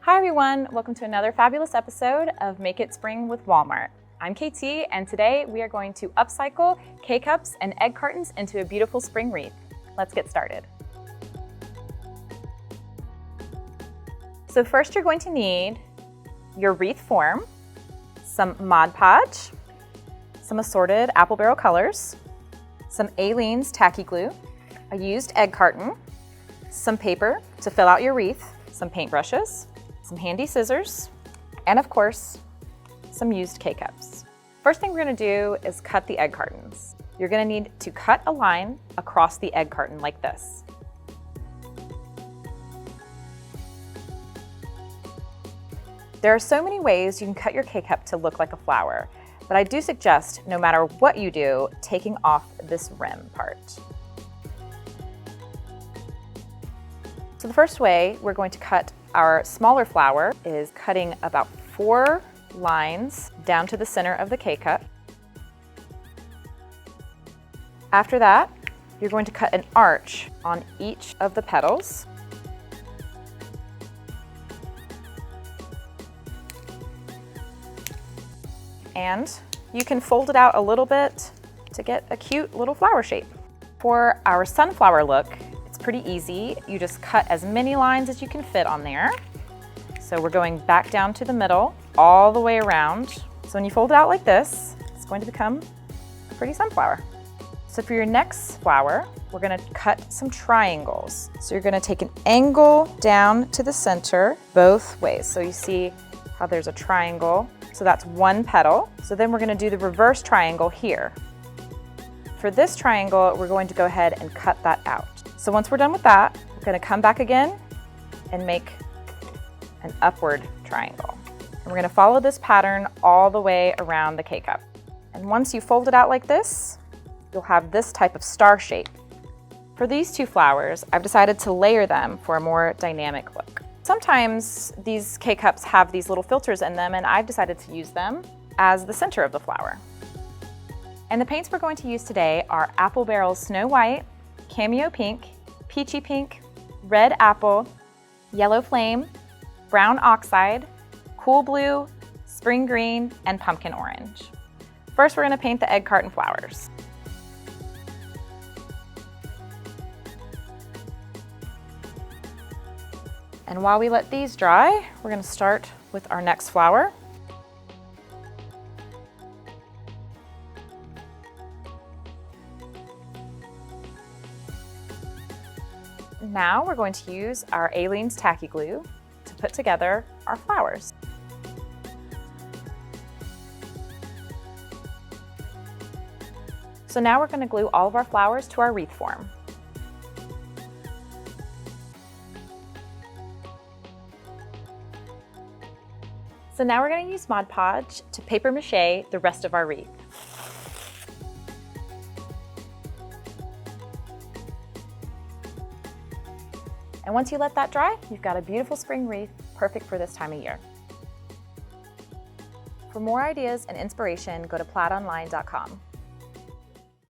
Hi everyone, welcome to another fabulous episode of Make It Spring with Walmart. I'm KT, and today we are going to upcycle K-cups and egg cartons into a beautiful spring wreath. Let's get started. So first you're going to need your wreath form, some Mod Podge, some assorted apple barrel colors, some Aleene's tacky glue, a used egg carton, some paper to fill out your wreath, some paintbrushes, some handy scissors, and of course, some used K-cups. First thing we're gonna do is cut the egg cartons. You're gonna need to cut a line across the egg carton like this. There are so many ways you can cut your K-cup to look like a flower, but I do suggest, no matter what you do, taking off this rim part. So the first way we're going to cut our smaller flower is cutting about 4 lines down to the center of the K-cup. After that, you're going to cut an arch on each of the petals. And you can fold it out a little bit to get a cute little flower shape. For our sunflower look, pretty easy. You just cut as many lines as you can fit on there. So we're going back down to the middle, all the way around. So when you fold it out like this, it's going to become a pretty sunflower. So for your next flower, we're gonna cut some triangles. So you're gonna take an angle down to the center both ways. So you see how there's a triangle. So that's one petal. So then we're gonna do the reverse triangle here. For this triangle, we're going to go ahead and cut that out. So once we're done with that, we're gonna come back again and make an upward triangle. And we're gonna follow this pattern all the way around the K-cup. And once you fold it out like this, you'll have this type of star shape. For these two flowers, I've decided to layer them for a more dynamic look. Sometimes these K-cups have these little filters in them, and I've decided to use them as the center of the flower. And the paints we're going to use today are Apple Barrel Snow White, Cameo Pink, Peachy Pink, Red Apple, Yellow Flame, Brown Oxide, Cool Blue, Spring Green, and Pumpkin Orange. First, we're gonna paint the egg carton flowers. And while we let these dry, we're gonna start with our next flower. Now we're going to use our Aleene's tacky glue to put together our flowers. So now we're going to glue all of our flowers to our wreath form. So now we're going to use Mod Podge to paper mache the rest of our wreath. And once you let that dry, you've got a beautiful spring wreath, perfect for this time of year. For more ideas and inspiration, go to plaidonline.com.